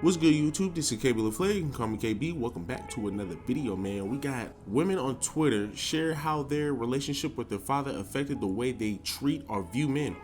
What's good, YouTube? This is KB LaFleur. You can call me KB. Welcome back to another video, man. We got women on Twitter share how their relationship with their father affected the way they treat or view men.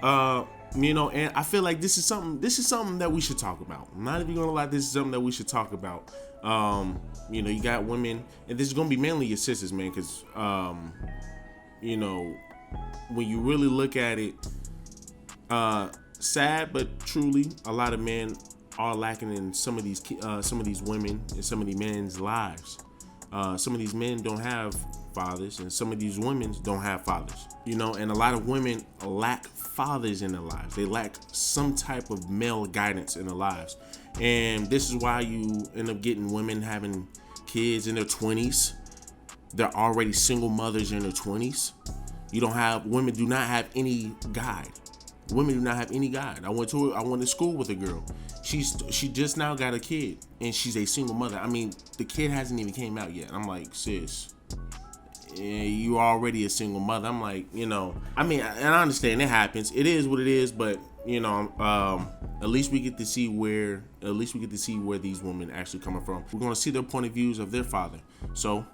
And I feel like this is something that we should talk about. I'm not even gonna lie, this is something that we should talk about. You got women, and this is gonna be mainly your sisters, man, because when you really look at it, sad but truly, a lot of men are lacking in some of these women and some of these men's lives. Some of these men don't have fathers, and some of these women don't have fathers. And a lot of women lack fathers in their lives. They lack some type of male guidance in their lives, and this is why you end up getting women having kids in their 20s. They're already single mothers in their 20s. Women do not have any guide. Women do not have any guide. I went to school with a girl. She just now got a kid, and she's a single mother. I mean, the kid hasn't even came out yet. I'm like, sis, you already a single mother. I'm like, and I understand it happens. It is what it is, but at least we get to see where these women actually coming from. We're gonna see their point of views of their father. So,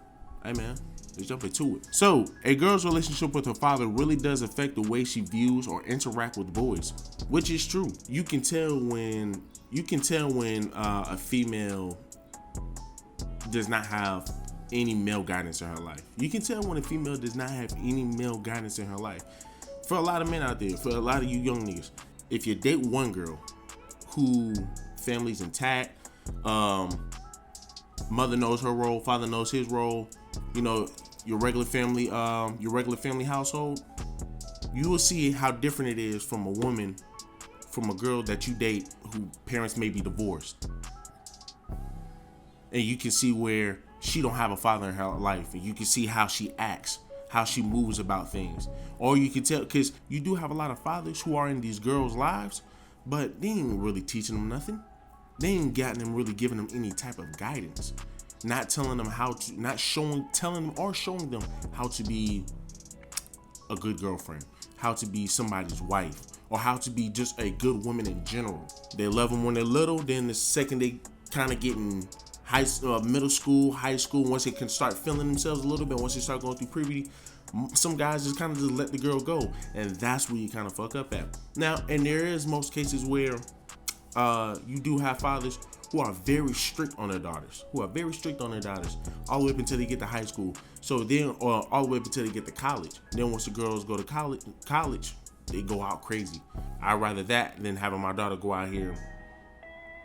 hey man, let's jump into it. So, a girl's relationship with her father really does affect the way she views or interact with boys, which is true. You can tell when a female does not have any male guidance in her life. You can tell when a female does not have any male guidance in her life. For a lot of men out there, for a lot of you young niggas, if you date one girl who family's intact, mother knows her role, father knows his role, your regular family household, you will see how different it is from a girl that you date who parents may be divorced. And you can see where she don't have a father in her life, and you can see how she acts, how she moves about things. Or you can tell, because you do have a lot of fathers who are in these girls' lives, but they ain't really teaching them nothing. They ain't gotten them really giving them any type of guidance. Not telling them showing them how to be a good girlfriend, how to be somebody's wife, or how to be just a good woman in general. They love them when they're little, then the second they kind of get in middle school, high school, once they can start feeling themselves a little bit, once they start going through puberty, some guys just kind of just let the girl go, and that's where you kind of fuck up at. Now, and there is most cases where you do have fathers who are very strict on their daughters, all the way up until they get to high school. So then, or all the way up until they get to college. Then once the girls go to college, they go out crazy. I'd rather that than having my daughter go out here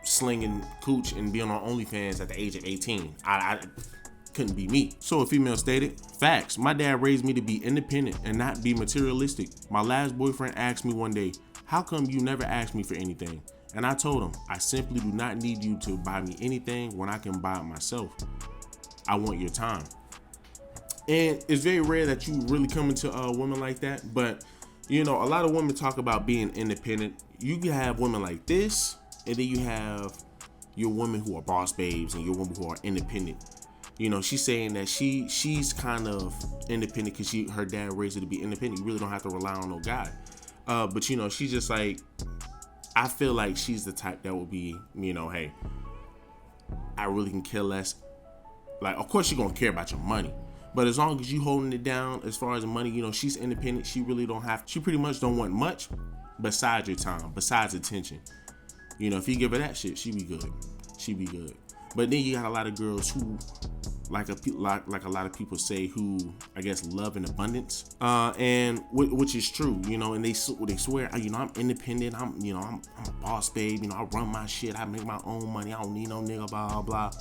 slinging cooch and being on OnlyFans at the age of 18. I couldn't be me. So a female stated, facts, my dad raised me to be independent and not be materialistic. My last boyfriend asked me one day, how come you never asked me for anything? And I told him, I simply do not need you to buy me anything when I can buy it myself. I want your time. And it's very rare that you really come into a woman like that, but a lot of women talk about being independent. You can have women like this, and then you have your women who are boss babes and your women who are independent. She's saying that she's kind of independent because her dad raised her to be independent. You really don't have to rely on no guy. But she's just like, I feel like she's the type that would be, hey, I really can care less. Like, of course you're gonna care about your money, but as long as you holding it down as far as the money, she's independent. She pretty much don't want much besides your time, besides attention. If you give her that shit, she be good. But then you got a lot of girls who, like a lot of people say, who I guess love in abundance, and which is true, and they swear, I'm independent, I'm a boss babe, I run my shit, I make my own money, I don't need no nigga, blah blah,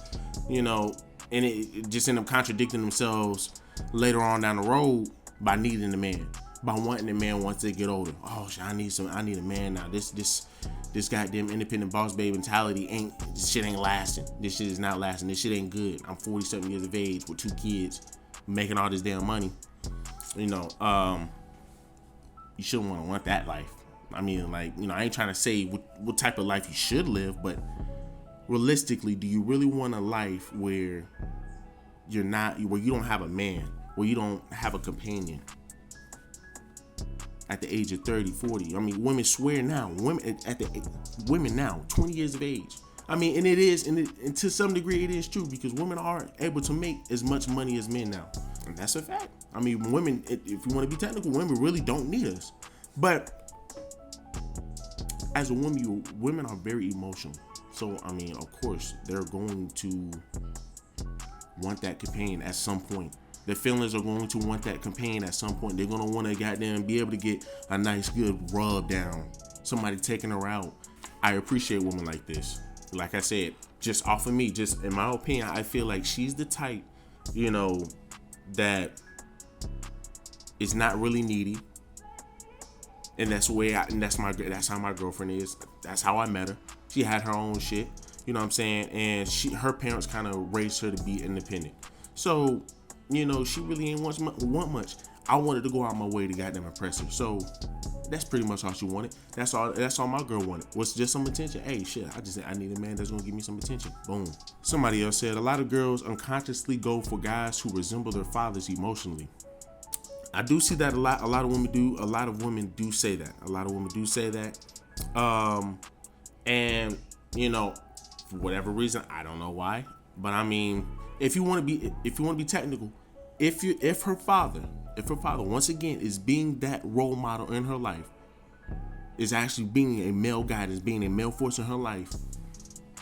and it just end up contradicting themselves later on down the road by needing a man, by wanting a man once they get older. Oh, I need a man now. This goddamn independent boss babe mentality this shit ain't lasting. This shit is not lasting. This shit ain't good. I'm 47 years of age with 2 kids, making all this damn money. You shouldn't want that life. I mean, I ain't trying to say what type of life you should live, but realistically, do you really want a life where you don't have a man, where you don't have a companion? At the age of 30, 40. I mean, women swear now. Women now, 20 years of age. I mean, and it is, and to some degree, it is true because women are able to make as much money as men now, and that's a fact. I mean, women, if you want to be technical, women really don't need us. But as a woman, women are very emotional. So, I mean, of course, they're going to want that companion at some point. Their feelings are going to want that companion at some point. They're going to want to goddamn be able to get a nice, good rub down. Somebody taking her out. I appreciate women like this. Like I said, just off of me, just in my opinion, I feel like she's the type, you know, that is not really needy. And that's how my girlfriend is. That's how I met her. She had her own shit, you know what I'm saying? And her parents kind of raised her to be independent. So, you know, she really ain't want much. I wanted to go out my way to goddamn impress her. So that's pretty much all she wanted. That's all my girl wanted, was just some attention. Hey, shit, I need a man that's gonna give me some attention. Boom. Somebody else said, a lot of girls unconsciously go for guys who resemble their fathers emotionally. I do see that a lot. A lot of women do. A lot of women do say that. And you know, for whatever reason, I don't know why, but I mean, if you want to be technical, if her father once again is being that role model in her life, is actually being a male guidance, being a male force in her life,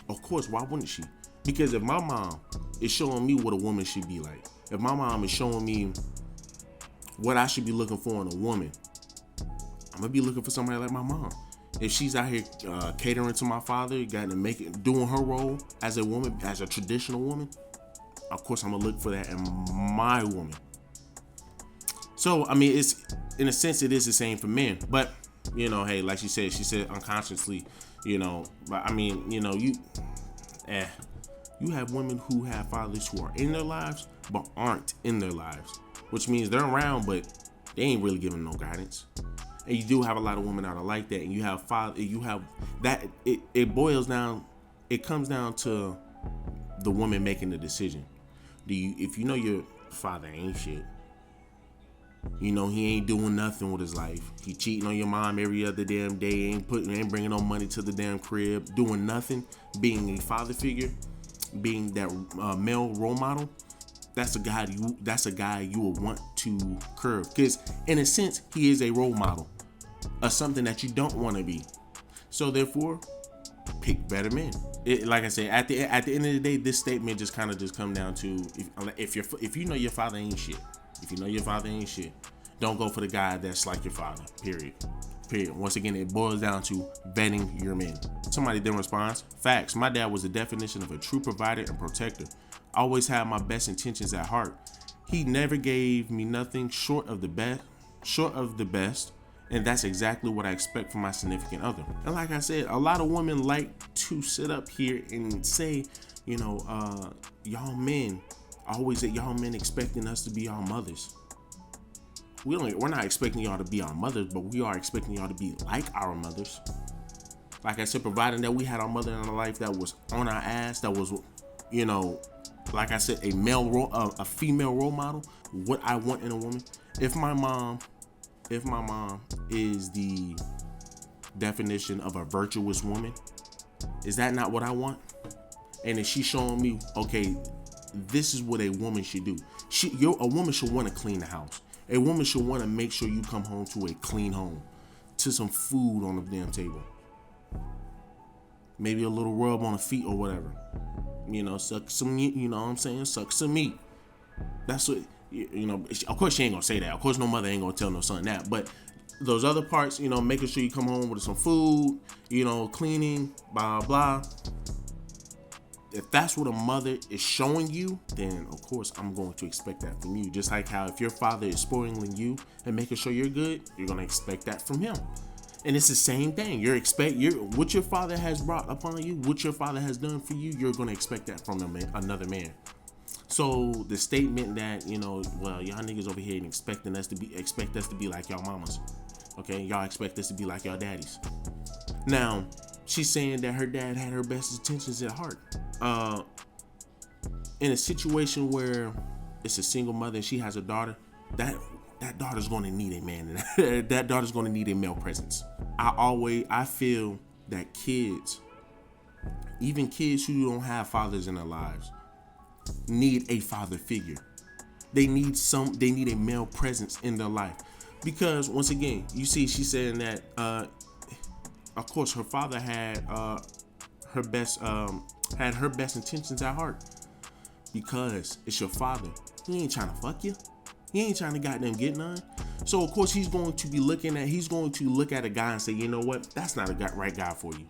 of course, why wouldn't she? Because if my mom is showing me what a woman should be like, if my mom is showing me what I should be looking for in a woman, I'm gonna be looking for somebody like my mom. If she's out here catering to my father, doing her role as a woman, as a traditional woman, of course I'm gonna look for that in my woman. So I mean, it's in a sense it is the same for men, but you know, hey, like she said unconsciously, you know. But I mean, you know, you have women who have fathers who are in their lives but aren't in their lives, which means they're around but they ain't really giving no guidance. And you do have a lot of women that are like that, and you have that. It comes down to the woman making the decision. If you know your father ain't shit, you know he ain't doing nothing with his life. He cheating on your mom every other damn day. Ain't bringing no money to the damn crib. Doing nothing. Being a father figure, being that male role model. That's a guy you would want to curb, because in a sense he is a role model of something that you don't want to be. So therefore, pick better men. Like I said, at the end of the day, this statement just come down to if you know your father ain't shit. If you know your father ain't shit, don't go for the guy that's like your father. Period. Once again, it boils down to vetting your men. Somebody then responds, facts. My dad was the definition of a true provider and protector. I always had my best intentions at heart. He never gave me nothing short of the best, and that's exactly what I expect from my significant other. And like I said, a lot of women like to sit up here and say, you know, y'all men expecting us to be our mothers. We're not expecting y'all to be our mothers, but we are expecting y'all to be like our mothers. Like I said, providing that we had our mother in our life that was on our ass, that was, you know, like I said, a female role model, what I want in a woman. If my mom is the definition of a virtuous woman, is that not what I want? And if she's showing me, okay, this is what a woman should do. A woman should want to clean the house. A woman should want to make sure you come home to a clean home, to some food on the damn table. Maybe a little rub on the feet or whatever. You know, suck some meat, you know what I'm saying? Suck some meat. That's what, you know, of course she ain't gonna say that. Of course no mother ain't gonna tell no son that. But those other parts, you know, making sure you come home with some food, you know, cleaning, blah, blah. If that's what a mother is showing you, then of course I'm going to expect that from you. Just like how if your father is spoiling you and making sure you're good, you're gonna expect that from him. And it's the same thing. What your father has brought upon you, what your father has done for you, you're gonna expect that from another man. So the statement that, you know, well, y'all niggas over here expect us to be like y'all mamas. Okay, y'all expect us to be like y'all daddies. Now, she's saying that her dad had her best intentions at heart. In a situation where it's a single mother and she has a daughter, that daughter's going to need a man. That daughter's going to need a male presence. I feel that kids Even kids who don't have fathers in their lives need a father figure. They need a male presence in their life. Because once again, you see, she's saying that of course her father had her best intentions at heart. Because it's your father. He ain't trying to fuck you. He ain't trying to goddamn get none. So of course he's going to look at a guy and say, you know what, that's not a right guy for you.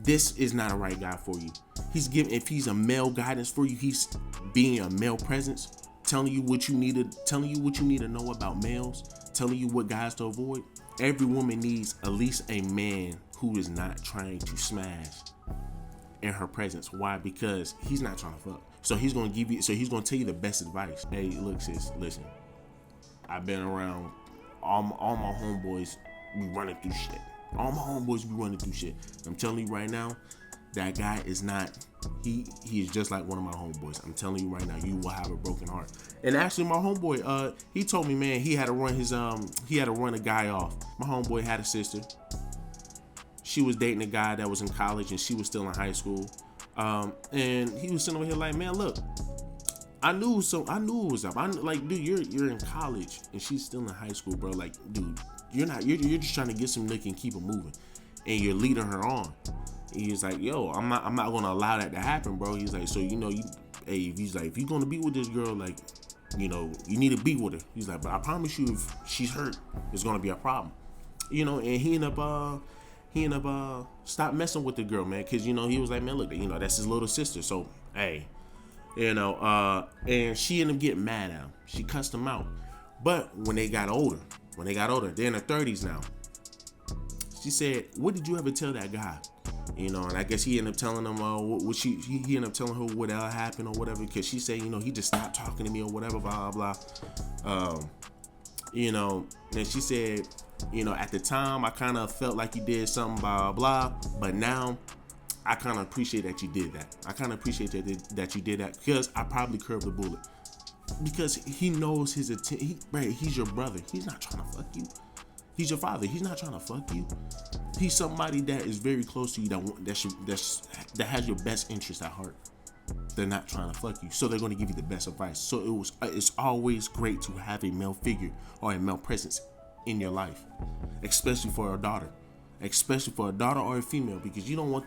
This is not a right guy for you. If he's a male guidance for you, he's being a male presence, telling you what you need to know about males, telling you what guys to avoid. Every woman needs at least a man who is not trying to smash in her presence. Why? Because he's not trying to fuck. So he's gonna tell you the best advice. Hey, look, sis, listen. I've been around all my homeboys be running through shit. All my homeboys be running through shit. I'm telling you right now, that guy is not. He is just like one of my homeboys. I'm telling you right now, you will have a broken heart. And actually, my homeboy, he told me, man, he had to run a guy off. My homeboy had a sister. She was dating a guy that was in college, and she was still in high school. And he was sitting over here like, man, look, I knew it was up. Like, dude, you're in college and she's still in high school, bro. Like, dude, you're just trying to get some lick and keep it moving, and you're leading her on. He's like, yo, I'm not gonna allow that to happen, bro. He's like, so he's like, if you're gonna be with this girl, like, you need to be with her. He's like, but I promise you, if she's hurt, it's gonna be a problem. And he ended up stop messing with the girl, man, because he was like, man, look, that's his little sister, so hey, and she ended up getting mad at him. She cussed him out. But when they got older, they're in their 30s now. She said, what did you ever tell that guy? And I guess he ended up telling him he ended up telling her what happened or whatever, because she said, he just stopped talking to me or whatever, blah blah blah. And she said, at the time I kind of felt like you did something, blah blah, but now I kind of appreciate that you did that. I kind of appreciate that you did that, because I probably curved the bullet. Because he knows his intent. He's your brother. He's not trying to fuck you. He's your father. He's not trying to fuck you. He's somebody that is very close to you, that has your best interest at heart. They're not trying to fuck you, so they're going to give you the best advice. So it's always great to have a male figure or a male presence in your life, especially for a daughter or a female, because you don't want.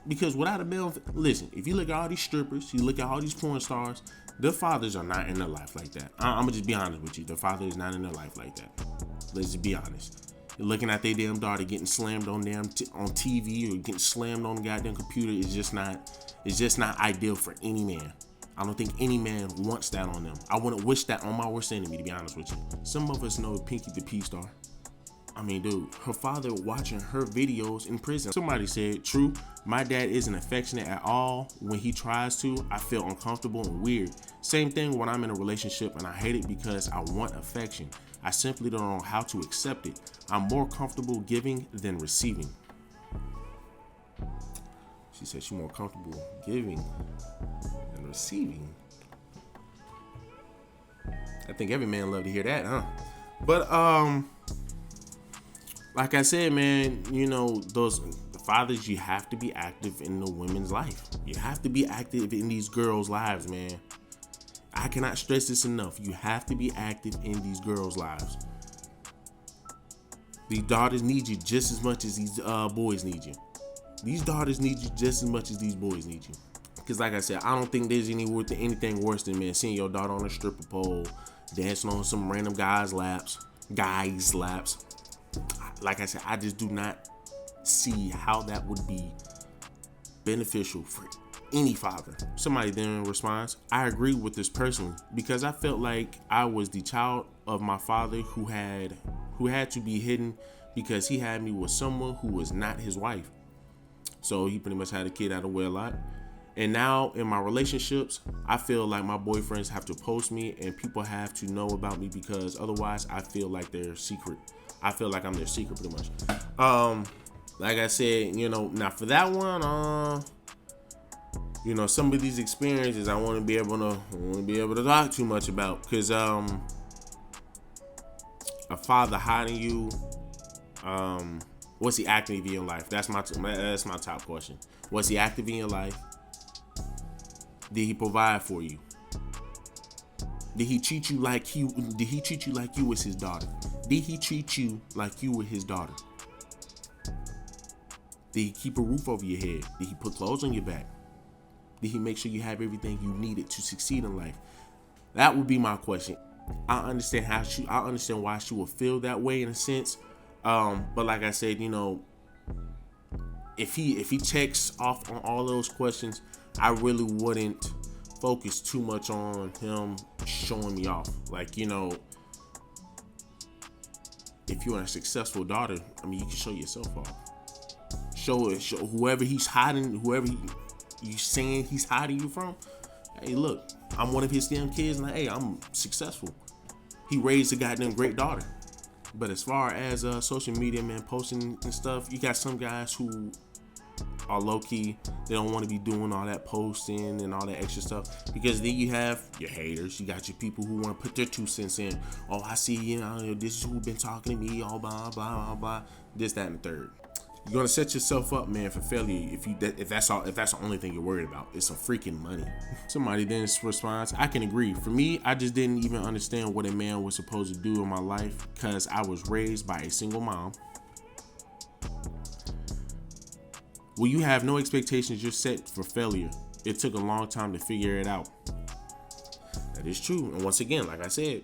Because without a male, listen, if you look at all these strippers, you look at all these porn stars, their fathers are not in their life like that. I'm gonna just be honest with you. Their father is not in their life like that. Let's just be honest. You're looking at their damn daughter getting slammed on TV or getting slammed on the goddamn computer is just not ideal for any man. I don't think any man wants that on them. I wouldn't wish that on my worst enemy, to be honest with you. Some of us know Pinky the P-Star. I mean, dude, her father watching her videos in prison. Somebody said, true, my dad isn't affectionate at all. When he tries to, I feel uncomfortable and weird. Same thing when I'm in a relationship and I hate it because I want affection. I simply don't know how to accept it. I'm more comfortable giving than receiving. She said she's more comfortable giving than receiving. I think every man love to hear that, huh? But, like I said, man, those fathers, you have to be active in the women's life. You have to be active in these girls' lives, man. I cannot stress this enough. You have to be active in these girls' lives. These daughters need you just as much as these boys need you. These daughters need you just as much as these boys need you. Because like I said, I don't think there's anything worse than, man, seeing your daughter on a stripper pole, dancing on some random guys' laps. Like I said, I just do not see how that would be beneficial for any father. Somebody then responds, I agree with this personally, because I felt like I was the child of my father who had to be hidden because he had me with someone who was not his wife. So he pretty much had a kid out of wedlock. And now in my relationships, I feel like my boyfriends have to post me and people have to know about me, because otherwise I feel like they're secret. I feel like I'm their secret pretty much. Like I said, now for that one, some of these experiences I want to be able to talk too much about, because a father hiding you, what's he acting in your life? That's my top question. Was he active in your life? Did he provide for you? Did he treat you like you was his daughter? Did he treat you like you were his daughter? Did he keep a roof over your head? Did he put clothes on your back? Did he make sure you have everything you needed to succeed in life? That would be my question. I understand why she would feel that way in a sense. But like I said, if he checks off on all those questions, I really wouldn't focus too much on him showing me off. Like, if you're a successful daughter, I mean, you can show yourself off. Show whoever he's hiding, you saying he's hiding you from. Hey, look, I'm one of his damn kids, and hey, I'm successful. He raised a goddamn great daughter. But as far as social media, man, posting and stuff, you got some guys who are low-key. They don't want to be doing all that posting and all that extra stuff, because then you have your haters. You got your people who want to put their 2 cents in. Oh, I see, this is who been talking to me, all blah, blah, blah, blah, this, that, and the third. You're gonna set yourself up, man, for failure if that's the only thing you're worried about. It's some freaking money. Somebody then responds, I can agree. For me, I just didn't even understand what a man was supposed to do in my life, because I was raised by a single mom. Well, you have no expectations, you're set for failure. It took a long time to figure it out. That is true. And once again, like I said,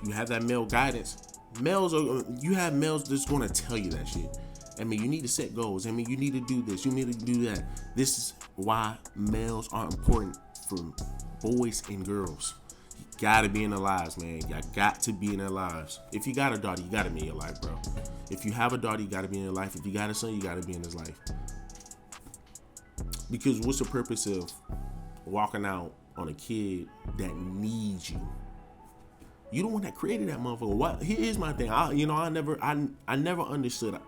you have that male guidance. You have males that's gonna tell you that shit. I mean, you need to set goals. I mean, you need to do this. You need to do that. This is why males are important for boys and girls. You gotta be in their lives, man. You got to be in their lives. If you got a daughter, you gotta be in your life, bro. If you have a daughter, you gotta be in your life. If you got a son, you gotta be in his life. Because what's the purpose of walking out on a kid that needs you? You the one that created that motherfucker. What? Here's my thing. I never understood.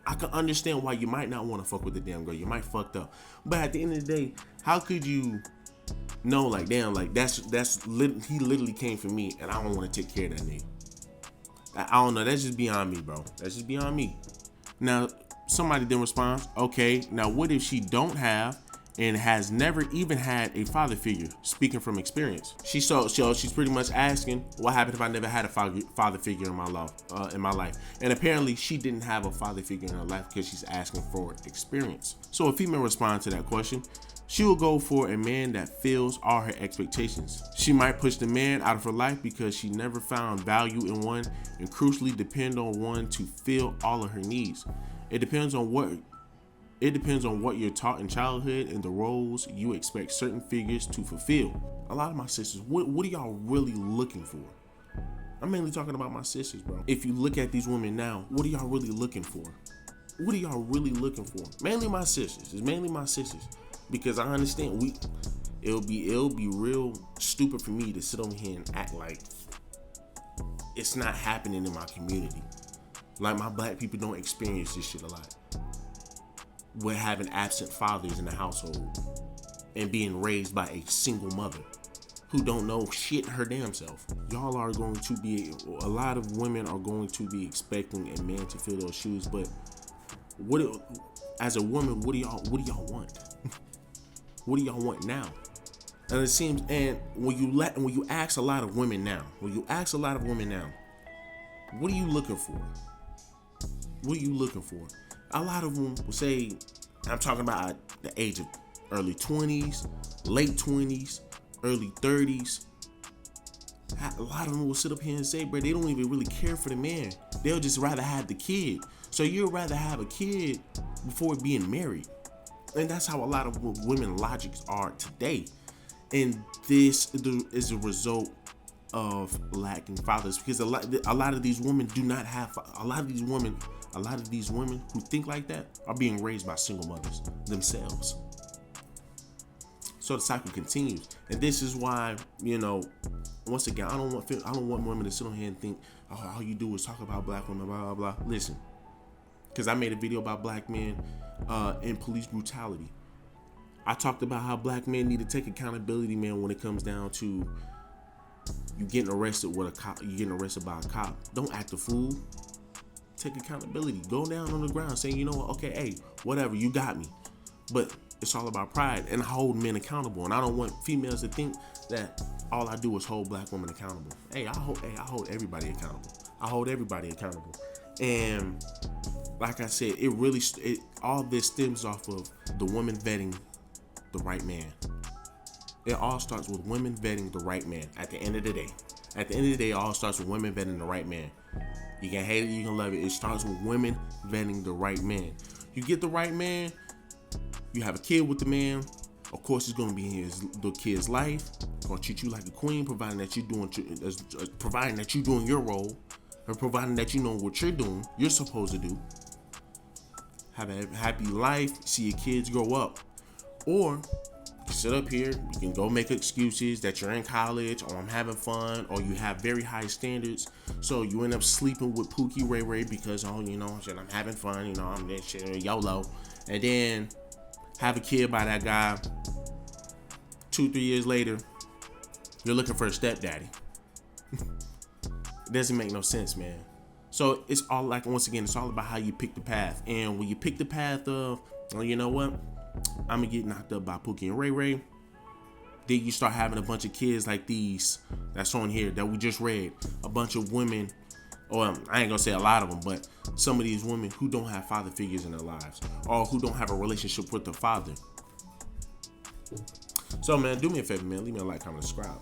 I can understand why you might not want to fuck with the damn girl. You might fucked up. But at the end of the day, how could you know, like, damn, like, he literally came for me, and I don't want to take care of that nigga. I don't know. That's just beyond me, bro. That's just beyond me. Now, somebody then responds, okay, now what if she don't have and has never even had a father figure? Speaking from experience, she's pretty much asking, what happened if I never had a father figure in my life? And apparently, she didn't have a father figure in her life because she's asking for experience. So a female responds to that question, she will go for a man that fills all her expectations. She might push the man out of her life because she never found value in one, and crucially depend on one to fill all of her needs. It depends on what you're taught in childhood and the roles you expect certain figures to fulfill. A lot of my sisters, what are y'all really looking for? I'm mainly talking about my sisters, bro. If you look at these women now, what are y'all really looking for? What are y'all really looking for? Mainly my sisters. It's mainly my sisters. Because I understand it'll be real stupid for me to sit over here and act like it's not happening in my community. Like, my black people don't experience this shit a lot. We're having absent fathers in the household and being raised by a single mother who don't know shit her damn self. A lot of women are going to be expecting a man to fill those shoes, but as a woman, what do y'all want? What do y'all want now? And it seems, and when you ask a lot of women now, what are you looking for? What are you looking for? A lot of them will say, I'm talking about the age of early 20s, late 20s, early 30s. A lot of them will sit up here and say, bro, they don't even really care for the man. They'll just rather have the kid. So you'd rather have a kid before being married. And that's how a lot of women logics are today. And this is a result of lacking fathers, because a lot of these women do not have a lot of these women who think like that are being raised by single mothers themselves. So the cycle continues, and this is why, once again, I don't want women to sit on here and think, oh, all you do is talk about black women, blah blah blah. Listen, because I made a video about black men and police brutality. I talked about how black men need to take accountability, man, when it comes down to you getting arrested with a cop. You getting arrested by a cop. Don't act a fool. Take accountability. Go down on the ground saying, you know what? Okay, hey, whatever. You got me. But it's all about pride and holding men accountable. And I don't want females to think that all I do is hold black women accountable. I hold everybody accountable. I hold everybody accountable. And like I said, all this stems off of the woman vetting the right man. It all starts with women vetting the right man at the end of the day. At the end of the day, it all starts with women vetting the right man. You can hate it, you can love it. It starts with women vetting the right man. You get the right man, you have a kid with the man. Of course, it's going to be the kid's life. Going to treat you like a queen, providing that you're doing your role, or providing that you know what you're supposed to do. Have a happy life, see your kids grow up. Or you can sit up here, you can go make excuses that you're in college, or I'm having fun, or you have very high standards. So you end up sleeping with Pookie Ray Ray because, I'm having fun, I'm this shit, YOLO. And then have a kid by that guy. 2-3 years later, you're looking for a stepdaddy. It doesn't make no sense, man. So it's all it's all about how you pick the path. And when you pick the path of, you know what, I'm gonna get knocked up by Pookie and Ray Ray, then you start having a bunch of kids like these that's on here that we just read. A bunch of women, or I ain't gonna say a lot of them, but some of these women who don't have father figures in their lives, or who don't have a relationship with their father. So, man, do me a favor, man. Leave me a like, comment, subscribe.